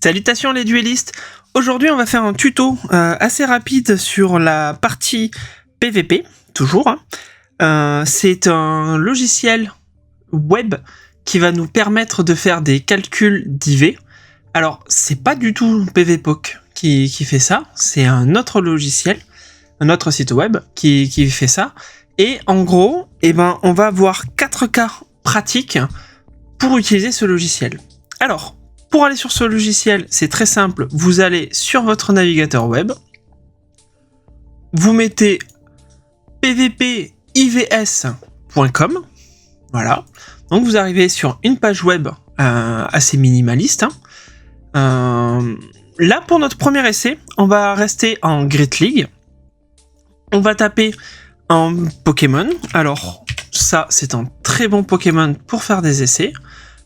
Salutations les duellistes. Aujourd'hui on va faire un tuto assez rapide sur la partie PVP, toujours. C'est un logiciel web qui va nous permettre de faire des calculs d'IV. Alors c'est pas du tout PVPoke qui fait ça, c'est un autre logiciel, un autre site web qui fait ça. Et en gros, on va avoir 4 cas pratiques pour utiliser ce logiciel. Alors, pour aller sur ce logiciel, c'est très simple. Vous allez sur votre navigateur web, vous mettez pvpivs.com, voilà. Donc vous arrivez sur une page web assez minimaliste. Là, pour notre premier essai, on va rester en Great League. On va taper un Pokémon. Alors, ça, c'est un très bon Pokémon pour faire des essais.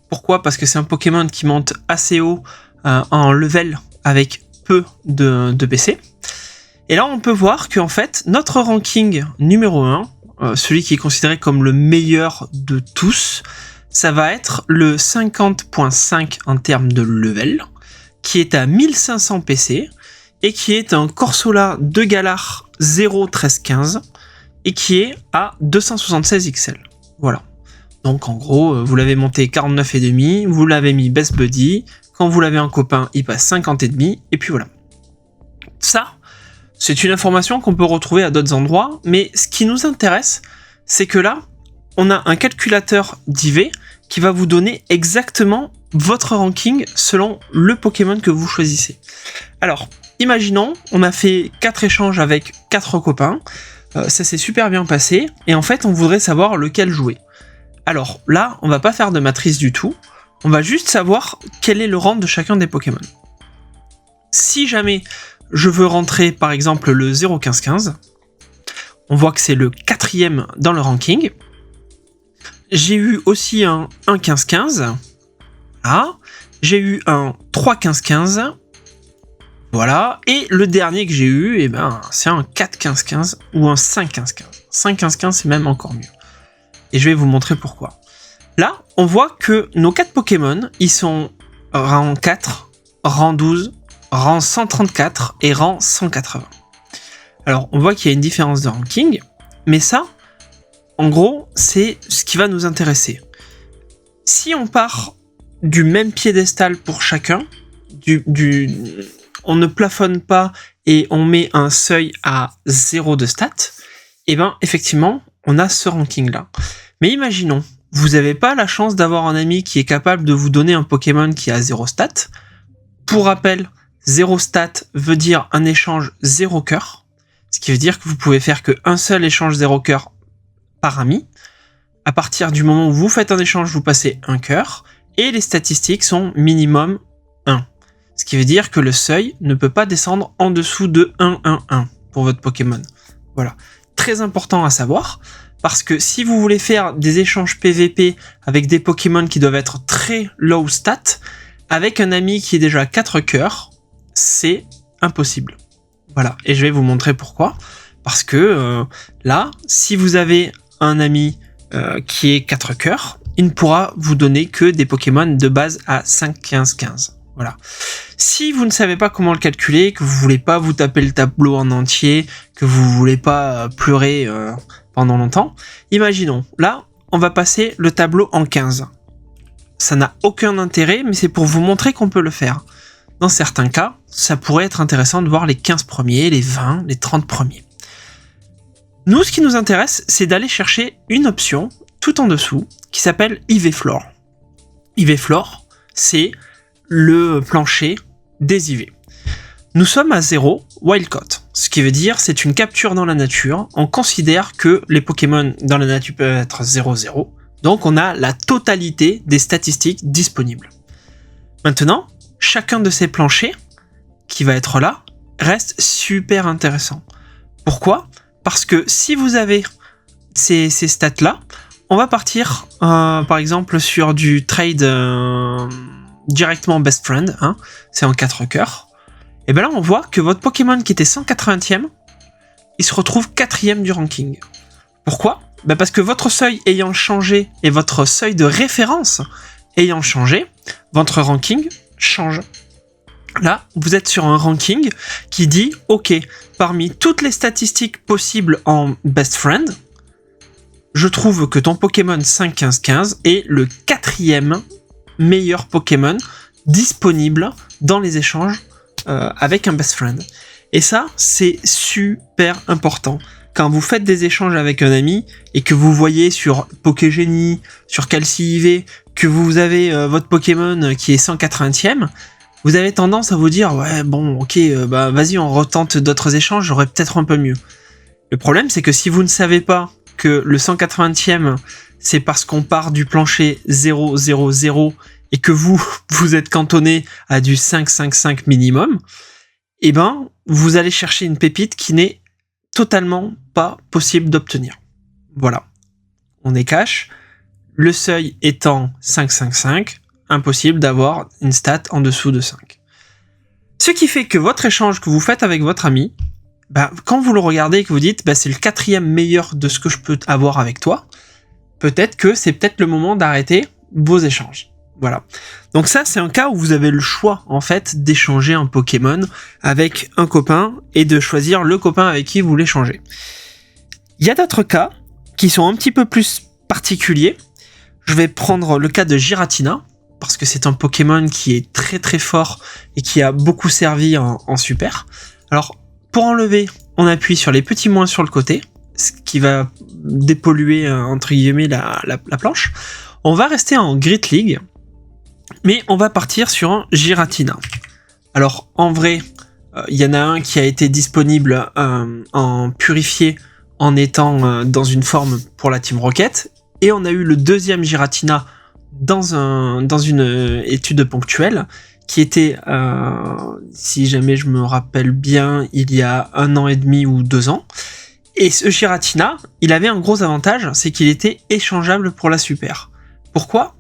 Pourquoi ? Parce que c'est un Pokémon qui monte assez haut en level avec peu de PC. Et là, on peut voir qu'en fait, notre ranking numéro 1, celui qui est considéré comme le meilleur de tous, ça va être le 50.5 en termes de level, qui est à 1500 PC, et qui est un Corsola de Galar 0.13.15, et qui est à 276 XL. Voilà. Donc en gros, vous l'avez monté 49,5, vous l'avez mis Best Buddy, quand vous l'avez en copain, il passe 50,5, et puis voilà. Ça, c'est une information qu'on peut retrouver à d'autres endroits, mais ce qui nous intéresse, c'est que là, on a un calculateur d'IV qui va vous donner exactement votre ranking selon le Pokémon que vous choisissez. Alors, imaginons, on a fait 4 échanges avec 4 copains, ça s'est super bien passé, et en fait, on voudrait savoir lequel jouer. Alors là, on va pas faire de matrice du tout, on va juste savoir quel est le rang de chacun des Pokémon. Si jamais je veux rentrer par exemple le 0.15.15, on voit que c'est le 4e dans le ranking. J'ai eu aussi un 1.15.15, là. J'ai eu un 3.15.15, voilà, et le dernier que j'ai eu, c'est un 4.15.15 ou un 5.15.15. 5.15.15 c'est même encore mieux. Et je vais vous montrer pourquoi. Là, on voit que nos 4 Pokémon, ils sont rang 4, rang 12, rang 134 et rang 180. Alors, on voit qu'il y a une différence de ranking, mais ça, en gros, c'est ce qui va nous intéresser. Si on part du même piédestal pour chacun, on ne plafonne pas et on met un seuil à 0 de stats, effectivement, on a ce ranking-là. Mais imaginons, vous n'avez pas la chance d'avoir un ami qui est capable de vous donner un Pokémon qui a 0 stats. Pour rappel, 0 stats veut dire un échange 0 cœur, ce qui veut dire que vous pouvez faire qu'un seul échange 0 cœur par ami. À partir du moment où vous faites un échange, vous passez 1 cœur, et les statistiques sont minimum 1. Ce qui veut dire que le seuil ne peut pas descendre en dessous de 1-1-1 pour votre Pokémon. Voilà. Très important à savoir, parce que si vous voulez faire des échanges PVP avec des Pokémon qui doivent être très low stat, avec un ami qui est déjà 4 cœurs, c'est impossible. Voilà, et je vais vous montrer pourquoi. Parce que là, si vous avez un ami qui est 4 cœurs, il ne pourra vous donner que des Pokémon de base à 5-15-15. Voilà. Si vous ne savez pas comment le calculer, que vous voulez pas vous taper le tableau en entier, que vous voulez pas pleurer pendant longtemps, imaginons, là, on va passer le tableau en 15. Ça n'a aucun intérêt, mais c'est pour vous montrer qu'on peut le faire. Dans certains cas, ça pourrait être intéressant de voir les 15 premiers, les 20, les 30 premiers. Nous, ce qui nous intéresse, c'est d'aller chercher une option tout en dessous qui s'appelle IVFloor. IVFloor, c'est le plancher des IV. Nous sommes à 0 wildcaught, ce qui veut dire c'est une capture dans la nature. On considère que les Pokémon dans la nature peuvent être 0-0, donc on a la totalité des statistiques disponibles. Maintenant, chacun de ces planchers qui va être là reste super intéressant. Pourquoi ? Parce que si vous avez ces stats-là, on va partir par exemple sur du trade directement best friend, c'est en 4 cœurs. Et bien là on voit que votre Pokémon qui était 180e, il se retrouve 4e du ranking. Pourquoi ? Parce que votre seuil ayant changé et votre seuil de référence ayant changé, votre ranking change. Là, vous êtes sur un ranking qui dit, ok, parmi toutes les statistiques possibles en Best Friend, je trouve que ton Pokémon 5-15-15 est le 4e meilleur Pokémon disponible dans les échanges avec un Best Friend. Et ça, c'est super important. Quand vous faites des échanges avec un ami et que vous voyez sur Pokégénie, sur CalciIV, que vous avez votre Pokémon qui est 180e, vous avez tendance à vous dire « Ouais, bon, ok, vas-y, on retente d'autres échanges, j'aurais peut-être un peu mieux. » Le problème, c'est que si vous ne savez pas que le 180e, c'est parce qu'on part du plancher 0-0-0 et que vous êtes cantonné à du 5-5-5 minimum, eh ben, vous allez chercher une pépite qui n'est totalement pas possible d'obtenir. Voilà. On est cash. Le seuil étant 5-5-5, impossible d'avoir une stat en dessous de 5. Ce qui fait que votre échange que vous faites avec votre ami, quand vous le regardez et que vous dites c'est le 4e meilleur de ce que je peux avoir avec toi, peut-être que c'est le moment d'arrêter vos échanges. Voilà. Donc ça, c'est un cas où vous avez le choix, en fait, d'échanger un Pokémon avec un copain et de choisir le copain avec qui vous l'échangez. Il y a d'autres cas qui sont un petit peu plus particuliers. Je vais prendre le cas de Giratina, parce que c'est un Pokémon qui est très très fort et qui a beaucoup servi en super. Alors, pour enlever, on appuie sur les petits moins sur le côté, ce qui va dépolluer, entre guillemets, la planche. On va rester en Great League, mais on va partir sur un Giratina. Alors, en vrai, il y en a un qui a été disponible en purifié en étant dans une forme pour la Team Rocket, et on a eu le deuxième Giratina dans une étude ponctuelle qui était, si jamais je me rappelle bien, il y a 1 an et demi ou 2 ans. Et ce Giratina, il avait un gros avantage, c'est qu'il était échangeable pour la super. Pourquoi ?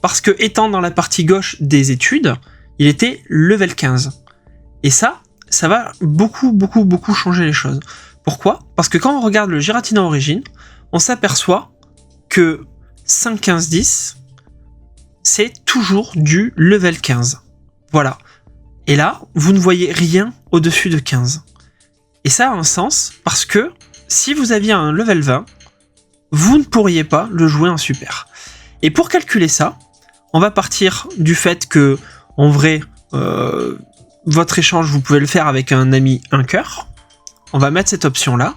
Parce que étant dans la partie gauche des études, il était level 15. Et ça va beaucoup changer les choses. Pourquoi ? Parce que quand on regarde le Giratina Origine, on s'aperçoit que 5-15-10, c'est toujours du level 15. Voilà. Et là, vous ne voyez rien au-dessus de 15. Et ça a un sens parce que si vous aviez un level 20, vous ne pourriez pas le jouer en super. Et pour calculer ça, on va partir du fait que, en vrai, votre échange, vous pouvez le faire avec un ami, un cœur. On va mettre cette option-là.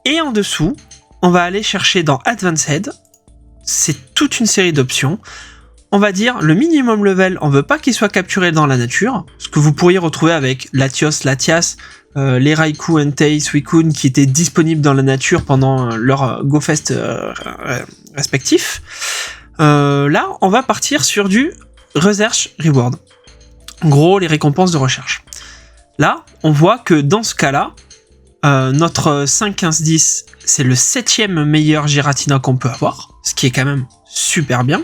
Et en dessous, on va aller chercher dans Advanced. C'est toute une série d'options. On va dire le minimum level, on veut pas qu'il soit capturé dans la nature, ce que vous pourriez retrouver avec Latios, Latias, les Raikou, Entei, Suicune qui étaient disponibles dans la nature pendant leur GoFest respectif. Là, on va partir sur du Research Reward. En gros, les récompenses de recherche. Là, on voit que dans ce cas-là, notre 5-15-10, c'est le 7e meilleur Giratina qu'on peut avoir, ce qui est quand même super bien.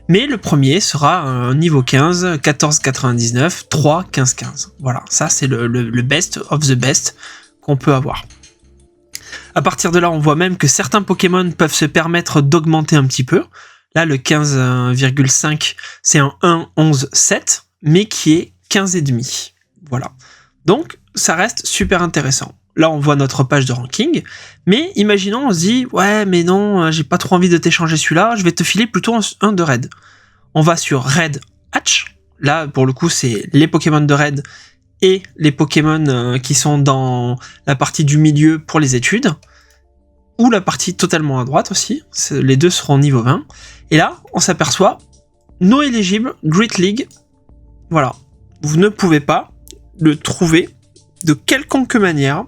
Mais le premier sera un niveau 15, 14,99, 3, 15,15. Voilà, ça c'est le best of the best qu'on peut avoir. À partir de là, on voit même que certains Pokémon peuvent se permettre d'augmenter un petit peu. Là, le 15,5, c'est un 1, 11, 7, mais qui est 15,5. Voilà. Donc, ça reste super intéressant. Là, on voit notre page de ranking, mais imaginons, on se dit, ouais, mais non, j'ai pas trop envie de t'échanger celui-là, je vais te filer plutôt un de Red. On va sur Red Hatch. Là, pour le coup, c'est les Pokémon de Red et les Pokémon qui sont dans la partie du milieu pour les études, ou la partie totalement à droite aussi. Les deux seront niveau 20. Et là, on s'aperçoit, no éligible, Great League. Voilà. Vous ne pouvez pas le trouver de quelconque manière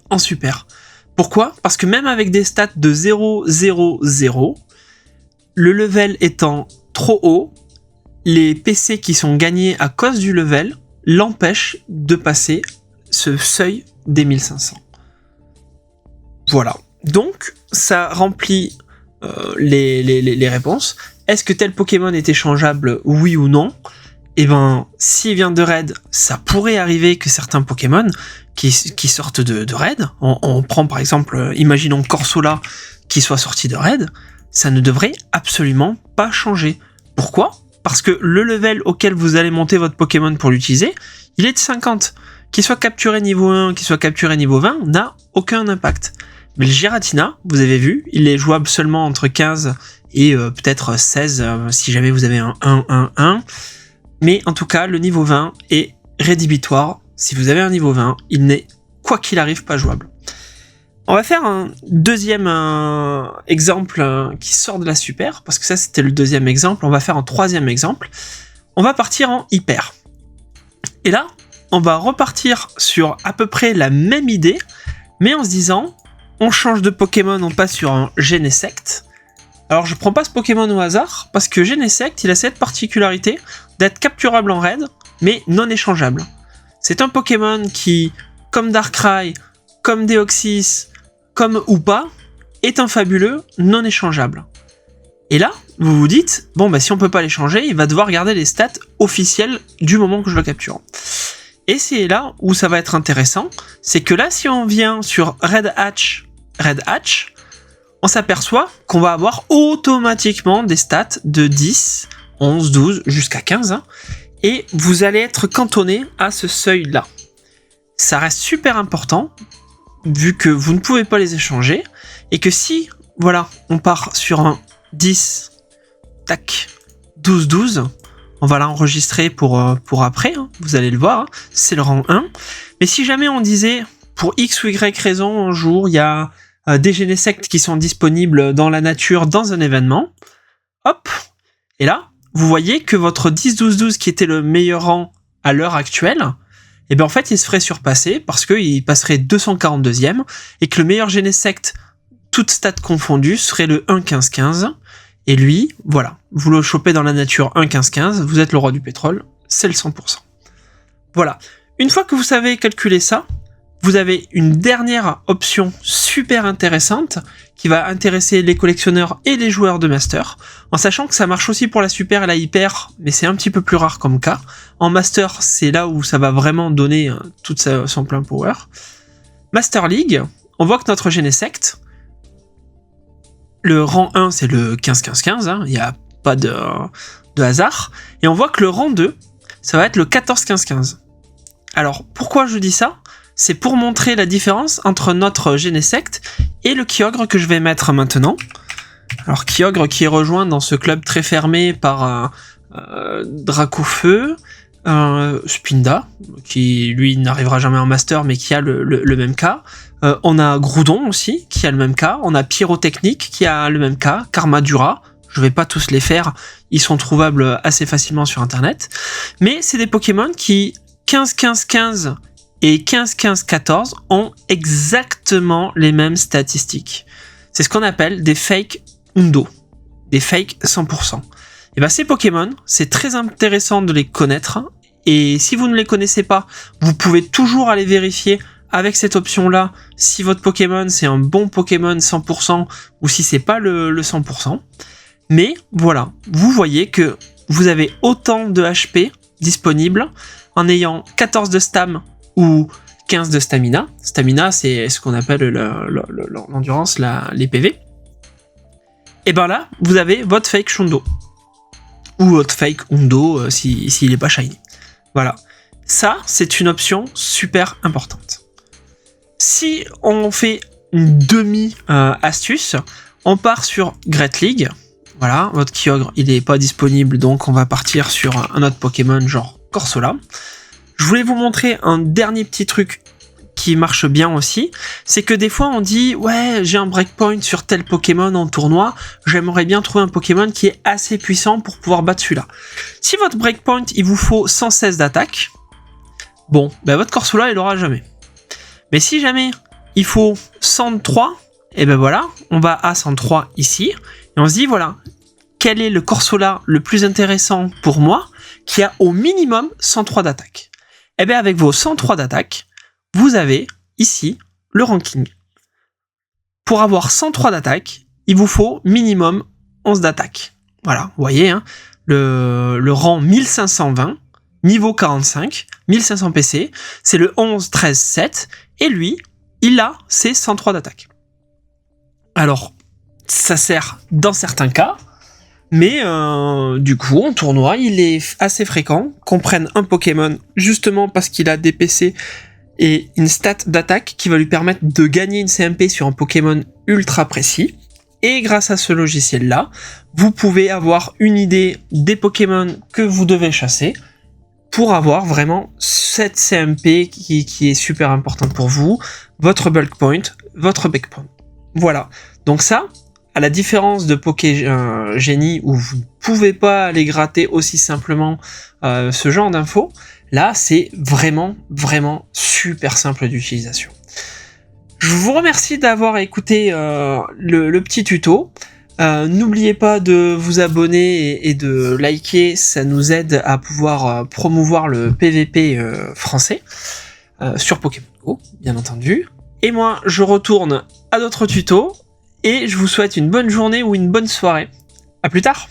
en super. Pourquoi ? Parce que même avec des stats de 0, 0, 0, le level étant trop haut, les PC qui sont gagnés à cause du level l'empêchent de passer ce seuil des 1500. Voilà. Donc, ça remplit les réponses. Est-ce que tel Pokémon est échangeable, oui ou non ? Eh ben, s'il vient de Raid, ça pourrait arriver que certains Pokémon qui sortent de Raid, on prend par exemple, imaginons Corsola qui soit sorti de Raid, ça ne devrait absolument pas changer. Pourquoi ? parce que le level auquel vous allez monter votre Pokémon pour l'utiliser, il est de 50. Qu'il soit capturé niveau 1, qu'il soit capturé niveau 20, n'a aucun impact. Mais le Giratina, vous avez vu, il est jouable seulement entre 15 et peut-être 16 si jamais vous avez un 1-1-1. Mais en tout cas, le niveau 20 est rédhibitoire. Si vous avez un niveau 20, il n'est, quoi qu'il arrive, pas jouable. On va faire un deuxième exemple qui sort de la super, parce que ça c'était le deuxième exemple. On va faire un troisième exemple. On va partir en hyper. Et là, on va repartir sur à peu près la même idée, mais en se disant, on change de Pokémon, on passe sur un Genesect. Alors je prends pas ce Pokémon au hasard, parce que Genesect, il a cette particularité d'être capturable en raid, mais non échangeable. C'est un Pokémon qui, comme Darkrai, comme Deoxys, comme Hoopa, est un fabuleux non échangeable. Et là, vous vous dites, bon bah si on peut pas l'échanger, il va devoir garder les stats officielles du moment que je le capture. Et c'est là où ça va être intéressant, c'est que là si on vient sur Red Hatch, on s'aperçoit qu'on va avoir automatiquement des stats de 10, 11, 12, jusqu'à 15, hein, et vous allez être cantonné à ce seuil-là. Ça reste super important, vu que vous ne pouvez pas les échanger, et que si, voilà, on part sur un 10, tac, 12, 12, on va l'enregistrer pour après, hein, vous allez le voir, hein, c'est le rang 1, mais si jamais on disait, pour X ou Y raison, un jour, il y a des Genesect qui sont disponibles dans la nature dans un événement, hop, et là, vous voyez que votre 10, 12, 12 qui était le meilleur rang à l'heure actuelle, et bien en fait il se ferait surpasser parce qu'il passerait 242e et que le meilleur Genesect, toutes stats confondues, serait le 1-15-15. Et lui, voilà, vous le chopez dans la nature 1-15-15, vous êtes le roi du pétrole, c'est le 100%. Voilà, une fois que vous savez calculer ça, vous avez une dernière option super intéressante qui va intéresser les collectionneurs et les joueurs de Master, en sachant que ça marche aussi pour la Super et la Hyper, mais c'est un petit peu plus rare comme cas. En Master, c'est là où ça va vraiment donner tout son plein power. Master League, on voit que notre Genesect, le rang 1 c'est le 15-15-15, hein, il n'y a pas de hasard, et on voit que le rang 2, ça va être le 14-15-15. Alors pourquoi je dis ça ? C'est pour montrer la différence entre notre Genesect et le Kyogre que je vais mettre maintenant. Alors Kyogre qui est rejoint dans ce club très fermé par Dracofeu, Spinda, qui lui n'arrivera jamais en Master mais qui a le même cas. On a Groudon aussi qui a le même cas. On a Pyrotechnique qui a le même cas. Karmadura, je vais pas tous les faire, ils sont trouvables assez facilement sur internet. Mais c'est des Pokémon qui 15-15-15 et 15-15-14 ont exactement les mêmes statistiques. C'est ce qu'on appelle des fake Hundo, des fake 100%. Et bien ces Pokémon, c'est très intéressant de les connaître, et si vous ne les connaissez pas, vous pouvez toujours aller vérifier avec cette option-là si votre Pokémon c'est un bon Pokémon 100% ou si c'est pas le 100%. Mais voilà, vous voyez que vous avez autant de HP disponibles en ayant 14 de Stam ou 15 de stamina. Stamina, c'est ce qu'on appelle l'endurance, les PV. Et ben là, vous avez votre fake Shundo. Ou votre fake Hundo s'il n'est pas shiny. Voilà. Ça, c'est une option super importante. Si on fait une demi-astuce, on part sur Great League. Voilà, votre Kyogre, il n'est pas disponible, donc on va partir sur un autre Pokémon genre Corsola. Je voulais vous montrer un dernier petit truc qui marche bien aussi, c'est que des fois on dit « Ouais, j'ai un breakpoint sur tel Pokémon en tournoi, j'aimerais bien trouver un Pokémon qui est assez puissant pour pouvoir battre celui-là. » Si votre breakpoint, il vous faut 116 d'attaque, bon, ben votre Corsola, il l'aura jamais. Mais si jamais il faut 103, et ben voilà, on va à 103 ici, et on se dit « Voilà, quel est le Corsola le plus intéressant pour moi qui a au minimum 103 d'attaque ?» Et bien avec vos 103 d'attaque, vous avez ici le ranking. Pour avoir 103 d'attaque, il vous faut minimum 11 d'attaque. Voilà, vous voyez, hein, le rang 1520, niveau 45, 1500 PC, c'est le 11, 13, 7, et lui, il a ses 103 d'attaque. Alors, ça sert dans certains cas, Mais du coup, en tournoi, il est assez fréquent qu'on prenne un Pokémon justement parce qu'il a des PC et une stat d'attaque qui va lui permettre de gagner une CMP sur un Pokémon ultra précis. Et grâce à ce logiciel-là, vous pouvez avoir une idée des Pokémon que vous devez chasser pour avoir vraiment cette CMP qui est super importante pour vous, votre bulk point, votre big point. Voilà. Donc ça, à la différence de Pokégénie où vous ne pouvez pas aller gratter aussi simplement ce genre d'infos, là c'est vraiment super simple d'utilisation. Je vous remercie d'avoir écouté le petit tuto. N'oubliez pas de vous abonner et de liker, ça nous aide à pouvoir promouvoir le PVP français sur Pokémon Go, bien entendu. Et moi, je retourne à d'autres tutos et je vous souhaite une bonne journée ou une bonne soirée. À plus tard!